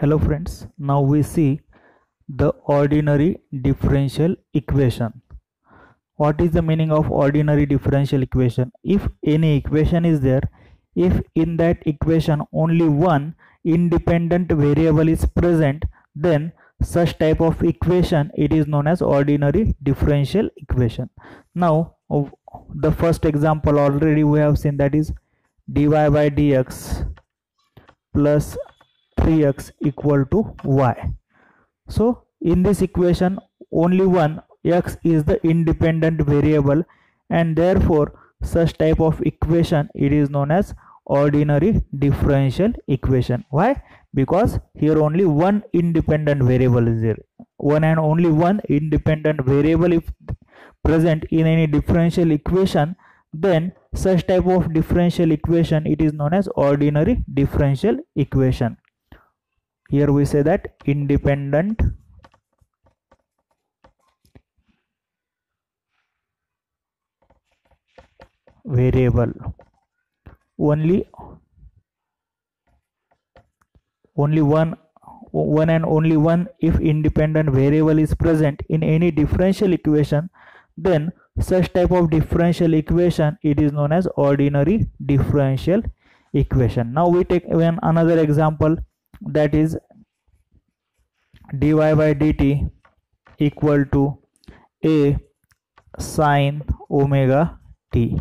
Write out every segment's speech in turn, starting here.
Hello friends, now we see the ordinary differential equation. What is the meaning of ordinary differential equation? If any equation is there, if in that equation only one independent variable is present, then such type of equation it is known as ordinary differential equation. Now the first example already we have seen, that is dy by dx plus 3x equal to y. So in this equation only one x is the independent variable, and therefore such type of equation it is known as ordinary differential equation. Why? Because here only one independent variable is there. One and only one independent variable if present in any differential equation, then such type of differential equation it is known as ordinary differential equation. Here we say that independent variable, only one and only one if independent variable is present in any differential equation, then such type of differential equation it is known as ordinary differential equation. Now we take another example, that is dy by dt equal to a sine omega t.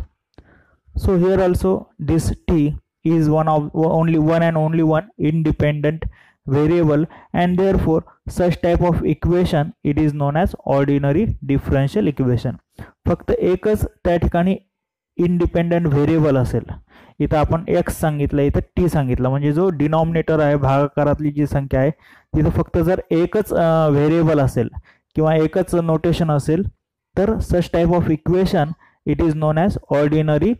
So here also this t is only one independent variable, and therefore such type of equation it is known as ordinary differential equation. फक्त एकच त्या ठिकाणी independent variable असेल. इथं आपण x सांगितलं, इथं t सांगितलं, म्हणजे जो डिनॉमिनेटर आहे भागाकारातली जी संख्या आहे तिथं फक्त जर एकच व्हेरिएबल असेल किंवा एकच नोटेशन असेल तर such type of equation it is known as ordinary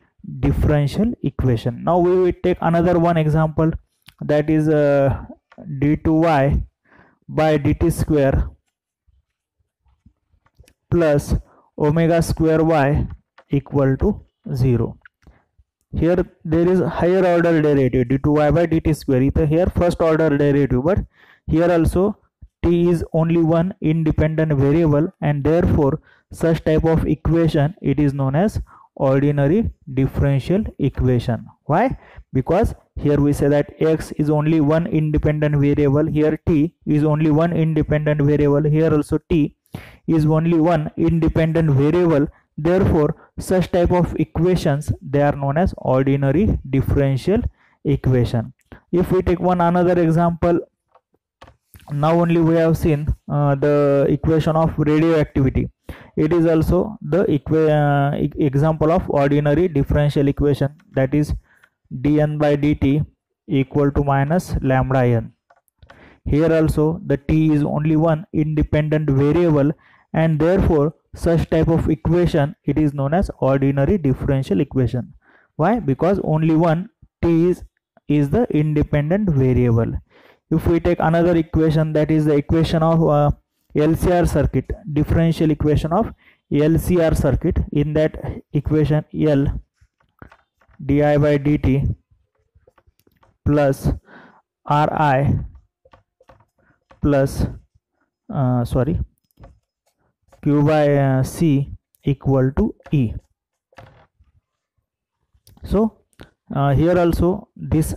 differential equation. Now we will take another one example, that is d2y by dt square plus omega square y equal to 0. Here there is higher order derivative d2y by dt square. Here first order derivative, but here also t is only one independent variable, and therefore such type of equation it is known as ordinary differential equation. Why? Because here we say that x is only one independent variable, here t is only one independent variable, here also t is only one independent variable, therefore such type of equations they are known as ordinary differential equation. If we take another example, now only we have seen the equation of radioactivity. It is also the example of ordinary differential equation, that is dn by dt equal to minus lambda n. Here also the t is only one independent variable, and therefore such type of equation it is known as ordinary differential equation. Why? Because only one t is the independent variable. If we take another equation, that is the equation of LCR circuit, differential equation of LCR circuit. In that equation, L di by dt plus Ri plus Q by C equal to E. So here also this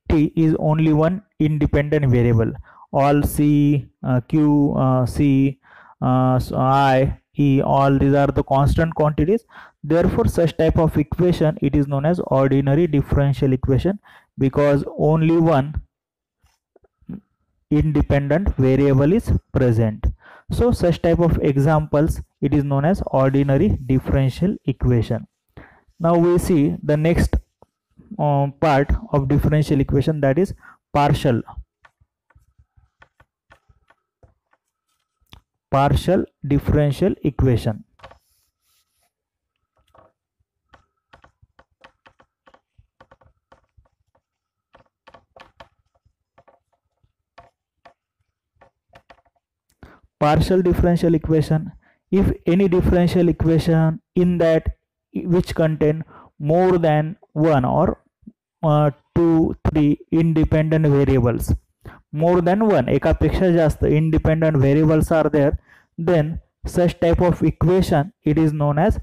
t is only one independent variable. All C, Q, C, I, E, all these are the constant quantities. Therefore such type of equation it is known as ordinary differential equation, because only one independent variable is present. So such type of examples it is known as ordinary differential equation. Now we see the next part of differential equation, that is partial differential equation. Partial differential equation, if any differential equation in that which contain more than one or 2, 3 independent variables, more than one, एकापेक्षा जास्त independent variables are there, then such type of equation it is known as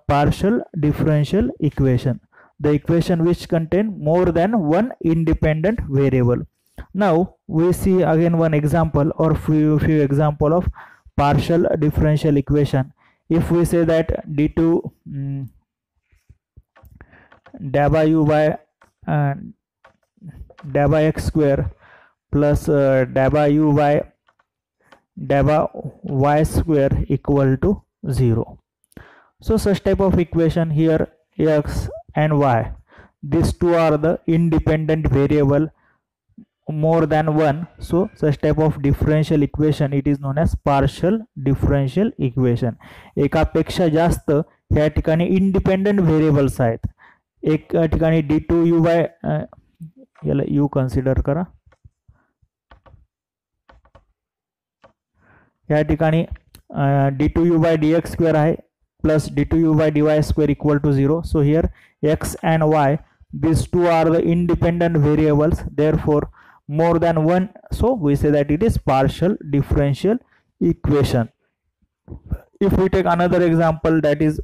partial differential equation, the equation which contain more than one independent variable. Now we see again one example or few example of partial differential equation. If we say that d2 da by u by da by x square plus da by u by da by y square equal to 0. So such type of equation, here x and y, these two are the independent variable more than one, so such type of differential equation it is known as partial differential equation. एकापेक्षा जास्त ह्या ठिकाणी independent variables आहेत. एक ठिकाणी d2 u by याला u consider करा, या ठिकाणी d2 u by dx square आहे plus d2 u by dy square equal to 0. So here x and y, these two are the independent variables, therefore more than one, so we say that it is partial differential equation. If we take another example, that is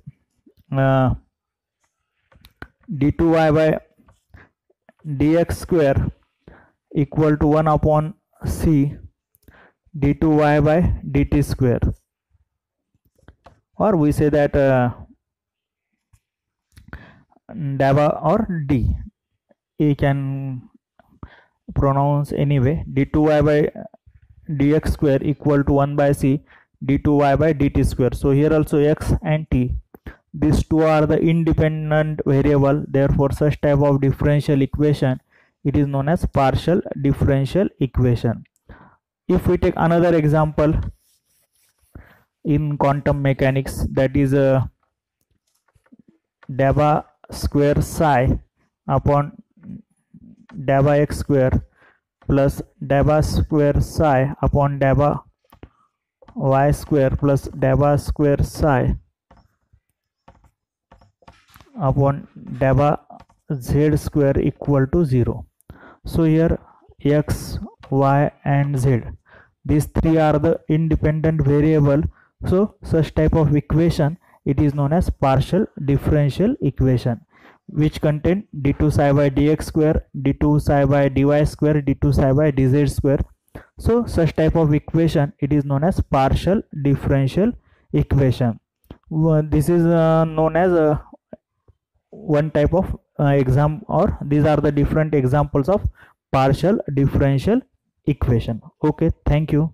d2y by dx square equal to 1 upon c d2y by dt square, or we say that dava or d, you can pronounce anyway, d2y by dx square equal to 1 by c d2y by dt square. So here also x and t, these two are the independent variable, therefore such type of differential equation it is known as partial differential equation. If we take another example in quantum mechanics, that is dava square psi upon dava x square plus dava square psi upon dava y square plus dava square psi upon dava z square equal to 0. So here x, y and z, these three are the independent variable, so such type of equation it is known as partial differential equation, which contain d2 psi by dx square, d2 psi by dy square, d2 psi by dz square. So such type of equation it is known as partial differential equation. This is known as one type of exam, or these are the different examples of partial differential equation. Okay, thank you.